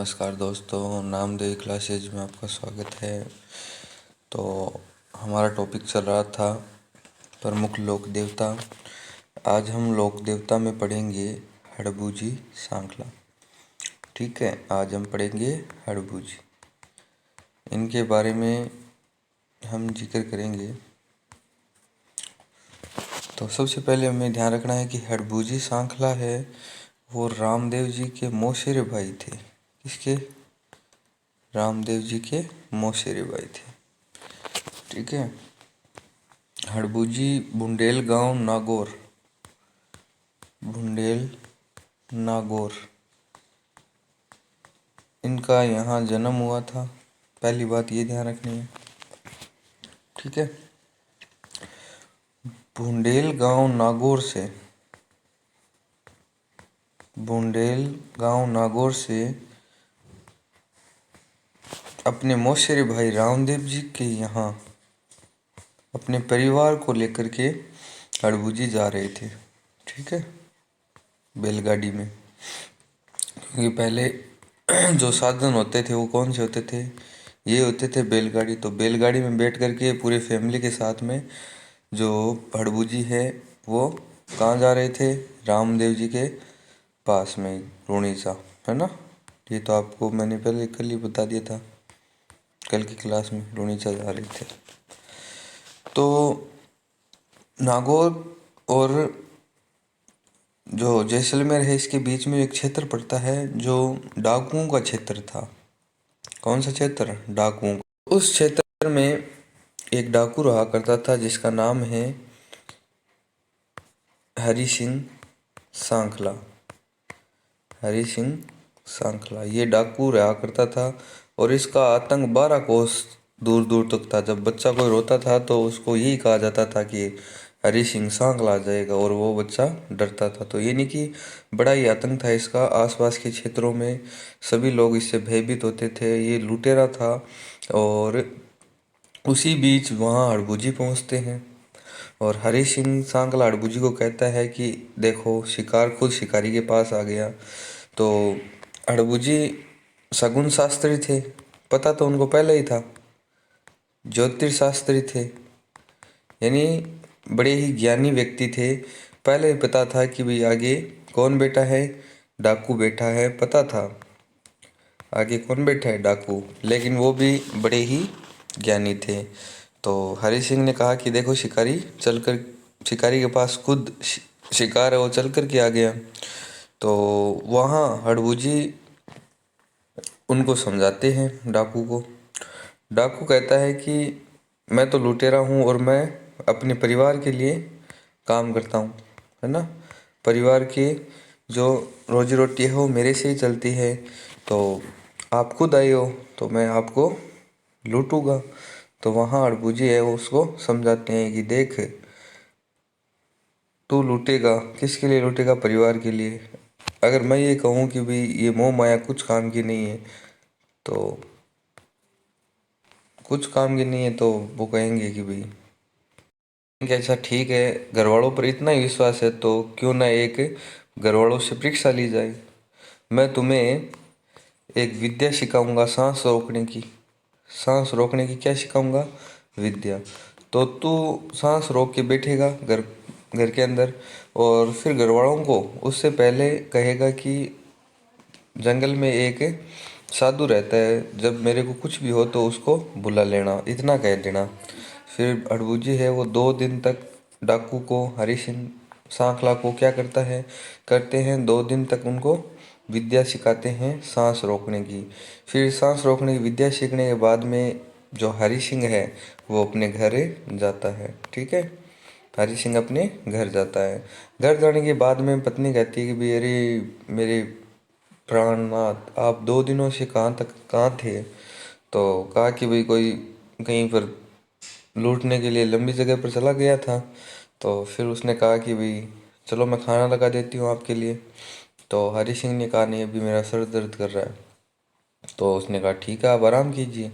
नमस्कार दोस्तों, नामदेव क्लासेज में आपका स्वागत है। तो हमारा टॉपिक चल रहा था प्रमुख लोक देवता। आज हम लोक देवता में पढ़ेंगे हड़बूजी सांखला। ठीक है, आज हम पढ़ेंगे हड़बूजी। इनके बारे में हम जिक्र करेंगे। तो सबसे पहले हमें ध्यान रखना है कि हड़बूजी सांखला है वो रामदेव जी के मौसेरे भाई थे। किसके? रामदेव जी के मौसेरे भाई थे। ठीक है। हड़बूजी बुंडेल गांव नागौर, बुंडेल नागौर, इनका यहाँ जन्म हुआ था। पहली बात ये ध्यान रखनी है। ठीक है। बुंडेल गांव नागौर से, बुंडेल गांव नागौर से अपने मौसेरे भाई रामदेव जी के यहाँ अपने परिवार को लेकर के हड़बूजी जा रहे थे। ठीक है, बैलगाड़ी में। क्योंकि पहले जो साधन होते थे वो कौन से होते थे? ये होते थे बैलगाड़ी। तो बैलगाड़ी में बैठ करके पूरे फैमिली के साथ में जो हड़बूजी है वो कहाँ जा रहे थे? रामदेव जी के पास में, रूणीसा, है ना। ये तो आपको मैंने पहले कल ही बता दिया था, कल की क्लास में रूणीसा जा रहे थे। तो नागौर और जो जैसलमेर है इसके बीच में एक क्षेत्र पड़ता है जो डाकुओं का क्षेत्र था। कौन सा क्षेत्र? डाकुओं। उस क्षेत्र में एक डाकू रहा करता था जिसका नाम है हरि सिंह सांखला। हरि सिंह सांखला ये डाकू रहा करता था और इसका आतंक 12 कोस दूर दूर तक था। जब बच्चा कोई रोता था तो उसको यही कहा जाता था कि हरि सिंह सांखला आ जाएगा, और वो बच्चा डरता था। तो ये नहीं कि बड़ा ही आतंक था इसका। आसपास के क्षेत्रों में सभी लोग इससे भयभीत होते थे। ये लुटेरा था। और उसी बीच वहाँ हड़बूजी पहुँचते हैं और हरि सिंह सांखला हड़बूजी को कहता है कि देखो, शिकार खुद शिकारी के पास आ गया। तो हड़बूजी शगुन शास्त्री थे, पता तो उनको पहले ही था। ज्योतिष शास्त्री थे, यानी बड़े ही ज्ञानी व्यक्ति थे। पहले ही पता था कि भाई आगे कौन बैठा है? डाकू बैठा है, पता था आगे कौन बैठा है? डाकू। लेकिन वो भी बड़े ही ज्ञानी थे। तो हरि सिंह ने कहा कि देखो, शिकारी के पास खुद शिकार है, वो चल कर के आ गया। तो वहाँ हड़बूजी उनको समझाते हैं, डाकू को। डाकू कहता है कि मैं तो लुटेरा हूँ और मैं अपने परिवार के लिए काम करता हूँ, है ना। परिवार की जो रोजी रोटी है वो मेरे से ही चलती है। तो आप खुद आए हो तो मैं आपको लूटूंगा। तो वहाँ हड़बूजी है वो उसको समझाते हैं कि देख, तू लूटेगा, किसके लिए लूटेगा? परिवार के लिए। अगर मैं ये कहूँ कि भाई ये मोह माया कुछ काम की नहीं है, तो कुछ काम की नहीं है, तो वो कहेंगे कि भाई अच्छा ठीक है, घर वालों पर इतना ही विश्वास है तो क्यों ना एक घर वालों से परीक्षा ली जाए। मैं तुम्हें एक विद्या सिखाऊंगा, सांस रोकने की। सांस रोकने की क्या सिखाऊंगा? विद्या। तो तू सांस रोक के बैठेगा घर घर के अंदर, और फिर घर वालों को उससे पहले कहेगा कि जंगल में एक साधु रहता है, जब मेरे को कुछ भी हो तो उसको बुला लेना, इतना कह देना। फिर हड़बूजी है वो 2 दिन तक डाकू को, हरि सिंह सांखला को क्या करते हैं 2 दिन तक उनको विद्या सिखाते हैं सांस रोकने की। फिर सांस रोकने की विद्या सीखने के बाद में जो हरि सिंह है वो अपने घर जाता है। ठीक है, हरि सिंह अपने घर जाता है। घर जाने के बाद में पत्नी कहती है कि भाई अरे मेरे प्राणनाथ, आप 2 दिनों से कहाँ थे? तो कहा कि भाई कोई कहीं पर लूटने के लिए लंबी जगह पर चला गया था। तो फिर उसने कहा कि भाई चलो मैं खाना लगा देती हूँ आपके लिए। तो हरि सिंह ने कहा नहीं, अभी मेरा सर दर्द कर रहा है। तो उसने कहा ठीक है, आप आराम कीजिए।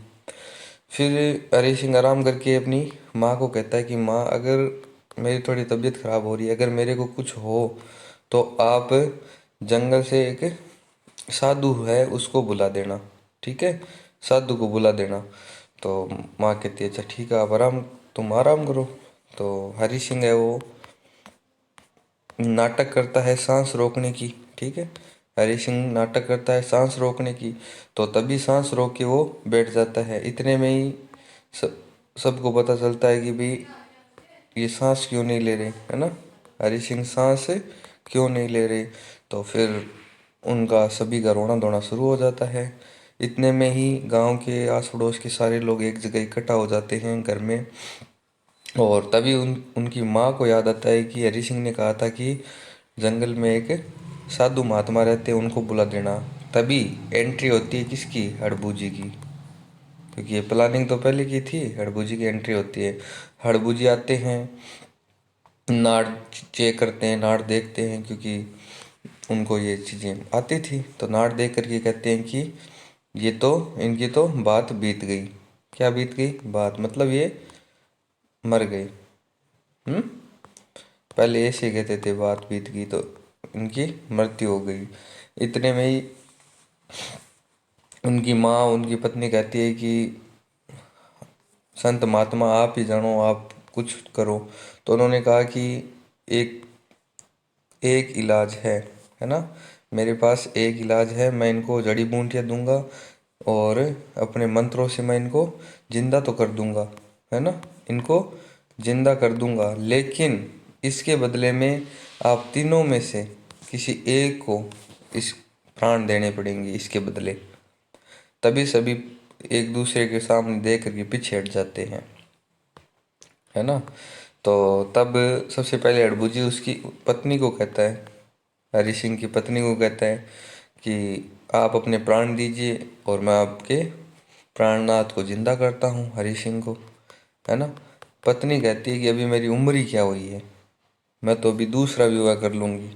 फिर हरि सिंह आराम करके अपनी माँ को कहता है कि माँ, अगर मेरी थोड़ी तबीयत ख़राब हो रही है, अगर मेरे को कुछ हो तो आप जंगल से एक साधु है उसको बुला देना, ठीक है, साधु को बुला देना। तो माँ कहती है अच्छा ठीक है, आप तुम आराम करो। तो हरी सिंह है वो नाटक करता है सांस रोकने की, ठीक है, हरी सिंह नाटक करता है सांस रोकने की। तो तभी सांस रोक के वो बैठ जाता है। इतने में ही सब सबको पता चलता है कि भाई ये सांस क्यों नहीं ले रहे, है ना, हरी सिंह सांस क्यों नहीं ले रहे। तो फिर उनका सभी का रोना धोना शुरू हो जाता है। इतने में ही गांव के आस पड़ोस के सारे लोग एक जगह इकट्ठा हो जाते हैं घर में। और तभी उनकी माँ को याद आता है कि हरी सिंह ने कहा था कि जंगल में एक साधु महात्मा रहते हैं, उनको बुला देना। तभी एंट्री होती है किसकी, हड़बू जी की, क्योंकि ये प्लानिंग तो पहले की थी। हड़बू जी की एंट्री होती है, हड़बू जी आते हैं, नाड़ चेक करते हैं, नाड़ देखते हैं, क्योंकि उनको ये चीज़ें आती थी। तो नाड़ देख करके कहते हैं कि ये तो इनकी तो बात बीत गई। क्या बीत गई बात, मतलब ये मर गए। हम्म, पहले ऐसे कहते थे बात बीत गई, तो इनकी मृत्यु हो गई। इतने में ही उनकी माँ उनकी पत्नी कहती है कि संत महात्मा आप ही जानो, आप कुछ करो। तो उन्होंने कहा कि एक एक इलाज है ना, मेरे पास एक इलाज है, मैं इनको जड़ी बूटियाँ दूंगा और अपने मंत्रों से मैं इनको जिंदा तो कर दूंगा, है ना, इनको जिंदा कर दूंगा, लेकिन इसके बदले में आप तीनों में से किसी एक को इस प्राण देने पड़ेंगे इसके बदले। तभी सभी एक दूसरे के सामने देख करके पीछे हट जाते हैं, है ना। तो तब सबसे पहले हड़बू जी उसकी पत्नी को कहता है, हरि सिंह की पत्नी को कहता है कि आप अपने प्राण दीजिए और मैं आपके प्राणनाथ को जिंदा करता हूँ, हरि सिंह को, है ना। पत्नी कहती है कि अभी मेरी उम्र ही क्या हुई है, मैं तो अभी दूसरा विवाह कर लूँगी,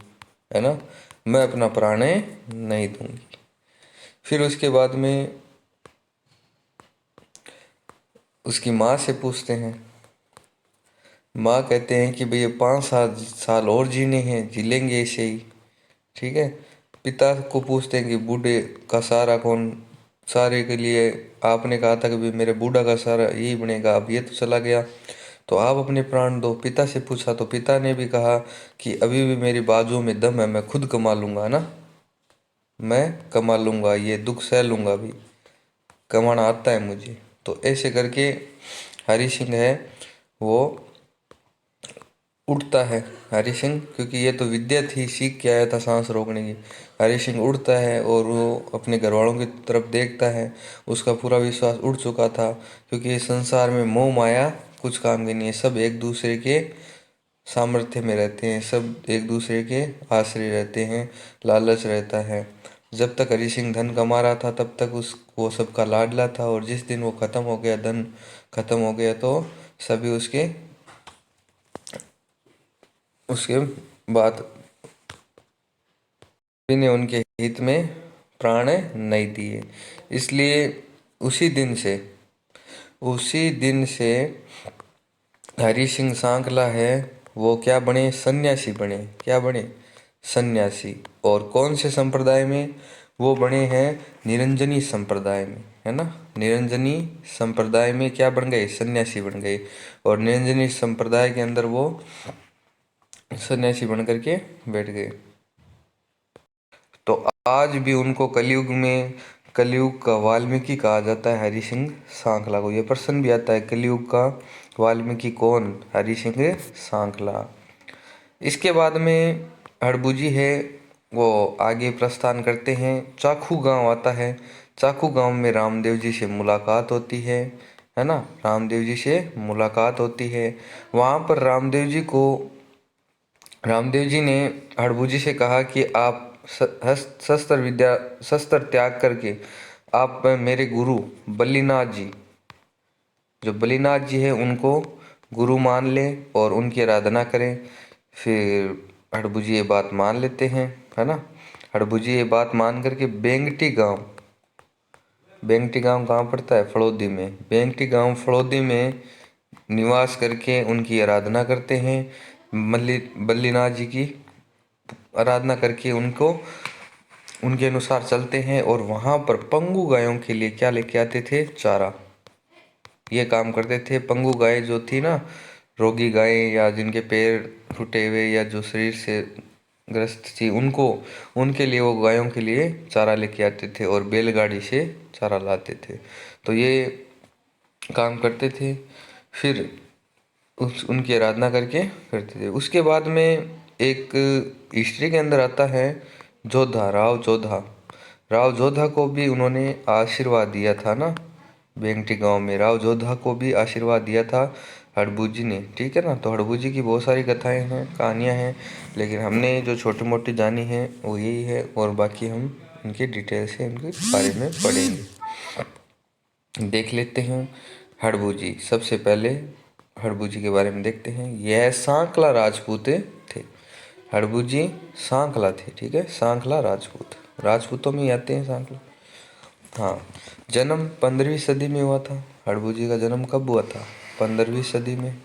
है ना, मैं अपना प्राण नहीं दूंगी। फिर उसके बाद में उसकी माँ से पूछते हैं, माँ कहते हैं कि भैया 5 साल और जीने हैं, जी लेंगे ऐसे ही, ठीक है। पिता को पूछते हैं कि बूढ़े का सहारा कौन, सहारे के लिए आपने कहा था कि भाई मेरे बूढ़ा का सहारा यही बनेगा, अब ये तो चला गया, तो आप अपने प्राण दो। पिता से पूछा तो पिता ने भी कहा कि अभी भी मेरी बाजुओं में दम है, मैं खुद कमा लूंगा ना, मैं कमा लूंगा, ये दुख सह लूंगा, भी कमाना आता है मुझे। तो ऐसे करके हरि सिंह है वो उठता है, हरि सिंह, क्योंकि ये तो विद्या थी, सीख के आया था सांस रोकने की। हरि सिंह उठता है और वो अपने घर वालों की तरफ देखता है। उसका पूरा विश्वास उठ चुका था, क्योंकि इस संसार में मोह माया कुछ काम की नहीं है, सब एक दूसरे के सामर्थ्य में रहते हैं, सब एक दूसरे के आश्रय रहते हैं, लालच रहता है। जब तक हरि सिंह धन कमा रहा था तब तक उस वो सबका लाडला था, और जिस दिन वो खत्म हो गया, धन खत्म हो गया, तो सभी उसके उसके बाद भी ने उनके हित में प्राण नहीं दिए। इसलिए उसी दिन से उसी दिन से हरि सिंह सांकला है वो क्या बने, सन्यासी बने। क्या बने, सन्यासी। और कौन से संप्रदाय में, वो बने हैं निरंजनी संप्रदाय में, है ना, निरंजनी संप्रदाय में क्या बन गए, सन्यासी बन गए। और निरंजनी संप्रदाय के अंदर वो सन्यासी बन करके बैठ गए। तो आज भी उनको कलयुग का वाल्मीकि कहा जाता है, हरि सिंह सांकला को। ये प्रश्न भी आता है, कलयुग का वाल्मीकि कौन, हरि सिंह सांकला। इसके बाद में हड़बू जी है वो आगे प्रस्थान करते हैं, चाखू गांव आता है। चाखू गांव में रामदेव जी से मुलाकात होती है ना, रामदेव जी से मुलाकात होती है। वहाँ पर रामदेव जी ने हड़बू जी से कहा कि आप शस्त्र त्याग करके आप मेरे गुरु बल्लीनाथ जी, जो बल्लीनाथ जी है, उनको गुरु मान लें और उनकी आराधना करें। फिर हड़बू जी ये बात मान लेते हैं, है ना। हड़बू जी ये बात मान करके बेंगटी गांव कहाँ पड़ता है, फड़ौदी में, बेंगटी गांव फड़ौदी में निवास करके उनकी आराधना करते हैं। बल्लीनाथ जी की आराधना करके उनको उनके अनुसार चलते हैं और वहाँ पर पंगु गायों के लिए क्या लेके आते थे? चारा। ये काम करते थे। पंगु गाय जो थी ना, रोगी गायें या जिनके पैर टूटे हुए या जो शरीर से ग्रस्त थी, उनको उनके लिए वो गायों के लिए चारा लेके आते थे और बैलगाड़ी से चारा लाते थे। तो ये काम करते थे। फिर उनकी आराधना करके करते थे। उसके बाद में एक हिस्ट्री के अंदर आता है जोधा, राव जोधा। राव जोधा को भी उन्होंने आशीर्वाद दिया था ना, बेंगटी गांव में राव जोधा को भी आशीर्वाद दिया था हड़बू ने, ठीक है ना। तो हड़बू की बहुत सारी कथाएं हैं, कहानियां हैं, लेकिन हमने जो छोटी मोटी जानी है वो यही है, और बाकी हम इनकी डिटेल से इनके बारे में पढ़ेंगे। देख लेते हैं हड़बू। सबसे पहले हड़बू के बारे में देखते हैं। यह सांकला राजपूत थे। हड़बू सांकला थे, ठीक है, सांकला राजपूत, राजपूतों में ही आते हैं सांकला। हाँ, जन्म 15वीं सदी में हुआ था। हड़बू का जन्म कब हुआ था? 15वीं सदी में।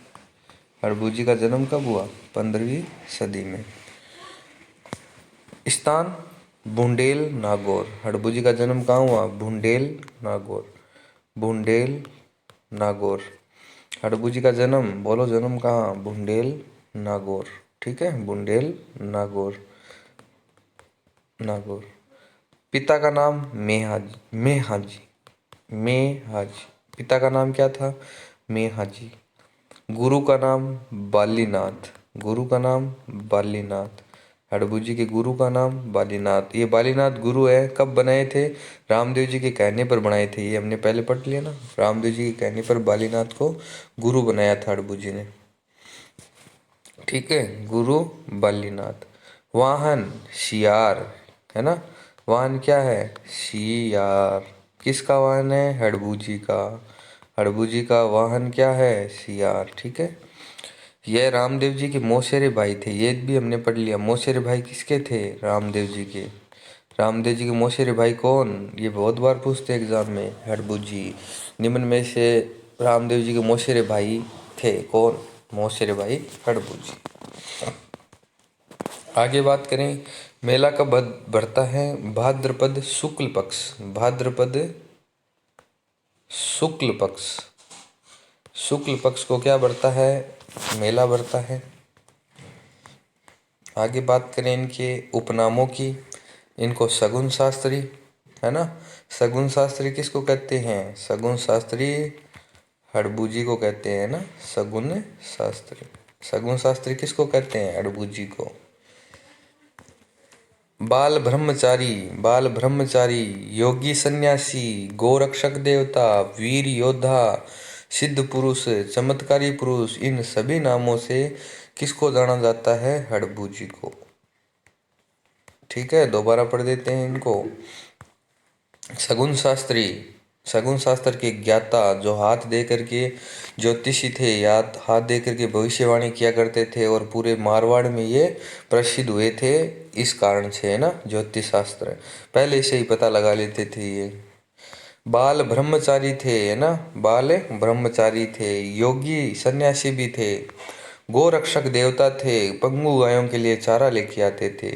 हड़बू का जन्म कब हुआ? 15वीं सदी में। स्थान बुंडेल नागौर। हड़बू का जन्म कहाँ हुआ? बुंडेल नागौर, बुंडेल नागौर। हड़बू का जन्म, बोलो जन्म कहाँ? बुंडेल नागौर, ठीक है, बुंडेल नागौर, नागौर। पिता का नाम मेहाजी, मेहाजी, मेहाजी। पिता का नाम क्या था? मेहाजी। गुरु का नाम बालीनाथ, गुरु का नाम बालीनाथ। हड़बू के गुरु का नाम बालीनाथ। ये बालीनाथ गुरु है, कब बनाए थे? रामदेव जी के कहने पर बनाए थे। ये हमने पहले पढ़ लिया ना, रामदेव जी के कहने पर बालीनाथ को गुरु बनाया था हड़बू ने, ठीक है, गुरु बालीनाथ। वाहन सियार है ना, वाहन क्या है? सियार। किसका वाहन है? हड़बू का। हड़बू का वाहन क्या है? सियार, ठीक है। यह रामदेव जी के मौसेरे भाई थे, ये भी हमने पढ़ लिया। मौसेरे भाई किसके थे? रामदेव जी के। रामदेव जी के मौसेरे भाई कौन? ये बहुत बार पूछते हैं एग्जाम में। हड़बू निम्न में से रामदेव जी के मौसेरे भाई थे कौन? मौसेरे भाई हड़बू। आगे बात करें, मेला कब बढ़ता है? भाद्रपद शुक्ल पक्ष, भाद्रपद शुक्ल पक्ष, शुक्ल पक्ष को क्या बढ़ता है? मेला बढ़ता है। आगे बात करें इनके उपनामों की। इनको सगुन शास्त्री है ना, सगुन शास्त्री किसको कहते हैं? सगुन शास्त्री हड़बू को कहते हैं ना, सगुन शास्त्री। सगुन शास्त्री किसको कहते हैं? हड़बू को। बाल ब्रह्मचारी, बाल ब्रह्मचारी, योगी सन्यासी, गोरक्षक देवता, वीर योद्धा, सिद्ध पुरुष, चमत्कारी पुरुष, इन सभी नामों से किसको जाना जाता है? हड़बू को, ठीक है। दोबारा पढ़ देते हैं इनको। सगुन शास्त्री, सगुन शास्त्र के ज्ञाता, जो हाथ दे करके ज्योतिषी थे, याद हाथ दे करके भविष्यवाणी किया करते थे, और पूरे मारवाड़ में ये प्रसिद्ध हुए थे इस कारण से, है ना, ज्योतिष शास्त्र पहले से ही पता लगा लेते थे ये। बाल ब्रह्मचारी थे, है ना, बाल ब्रह्मचारी थे, योगी सन्यासी भी थे, गोरक्षक देवता थे, पंगु गायों के लिए चारा लेके आते थे,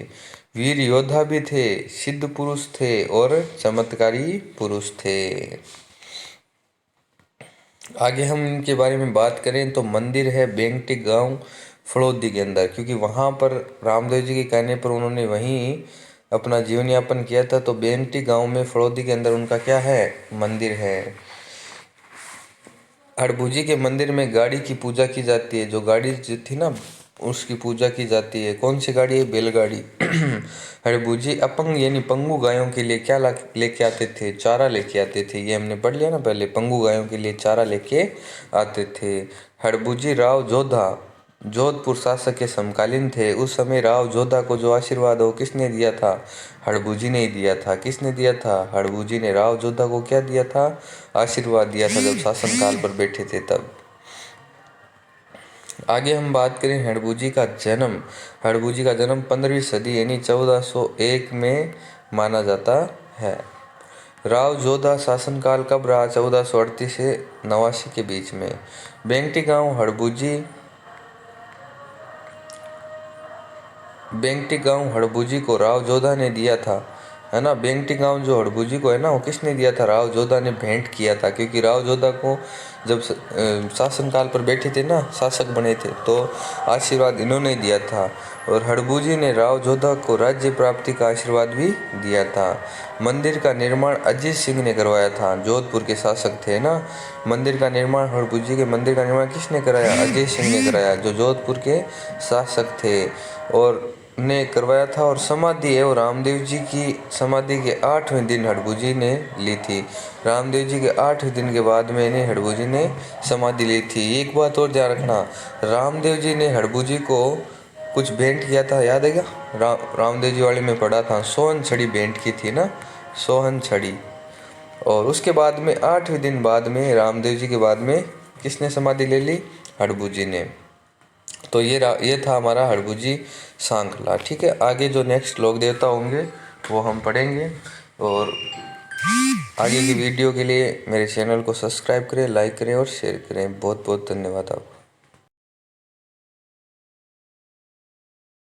वीर योद्धा भी थे, सिद्ध पुरुष थे, और चमत्कारी पुरुष थे। आगे हम इनके बारे में बात करें तो मंदिर है बेंगटी गांव फड़ौदी के अंदर, क्योंकि वहाँ पर रामदेव जी के कहने पर उन्होंने वहीं अपना जीवन यापन किया था। तो बेंगटी गांव में फड़ौदी के अंदर उनका क्या है? मंदिर है। हड़बू के मंदिर में गाड़ी की पूजा की जाती है। जो गाड़ी जो थी ना, उसकी पूजा की जाती है। कौन सी गाड़ी है? बैलगाड़ी। हड़बू अपंग यानी पंगु गायों के लिए क्या लेके आते थे? चारा लेके आते थे। ये हमने पढ़ लिया ना पहले, पंगु गायों के लिए चारा लेके आते थे। हड़बू राव जोधा जोधपुर शासक के समकालीन थे। उस समय राव जोधा को जो आशीर्वाद हो किसने दिया था? हड़बू ने ही दिया था। किसने दिया था? हड़बू ने राव जोधा को क्या दिया था? आशीर्वाद दिया था, जब शासन काल पर बैठे थे तब। आगे हम बात करें हड़बू का जन्म। हड़बू का जन्म 15वीं सदी यानी 1401 में माना जाता है। राव जोधा शासनकाल कब रहा? 1438 से 89 के बीच में। बेंगटी गांव हड़बू को राव जोधा ने दिया था। है ना। बेंगटी गांव जो हड़बू जी को है ना, वो किसने दिया था? राव जोधा ने भेंट किया था, क्योंकि राव जोधा को जब शासनकाल पर बैठे थे ना, शासक बने थे, तो आशीर्वाद इन्होंने दिया था। और हड़बू जी ने राव जोधा को राज्य प्राप्ति का आशीर्वाद भी दिया था। मंदिर का निर्माण अजीत सिंह ने करवाया था, जोधपुर के शासक थे ना। मंदिर का निर्माण, हड़बू जी के मंदिर का निर्माण किसने कराया? अजय सिंह ने कराया, जो जोधपुर के शासक थे और ने करवाया था। और समाधि है वो रामदेव जी की समाधि के 8वें दिन हड़बू जी ने ली थी। रामदेव जी के 8वें दिन के बाद में इन्हें हड़बू जी ने समाधि ली थी। एक बात और ध्यान रखना, रामदेव जी ने हड़बू जी को कुछ भेंट किया था, याद है क्या? रामदेव जी वाले में पढ़ा था, सोहन छड़ी भेंट की थी ना, सोहन छड़ी। और उसके बाद में 8वें दिन बाद में रामदेव जी के बाद में किसने समाधि ले ली? हड़बू जी ने। तो ये था हमारा हड़बू जी सांखला। ठीक है, आगे जो नेक्स्ट लोक देवता होंगे वो हम पढ़ेंगे। और आगे की वीडियो के लिए मेरे चैनल को सब्सक्राइब करें, लाइक करें और शेयर करें। बहुत बहुत धन्यवाद आपका।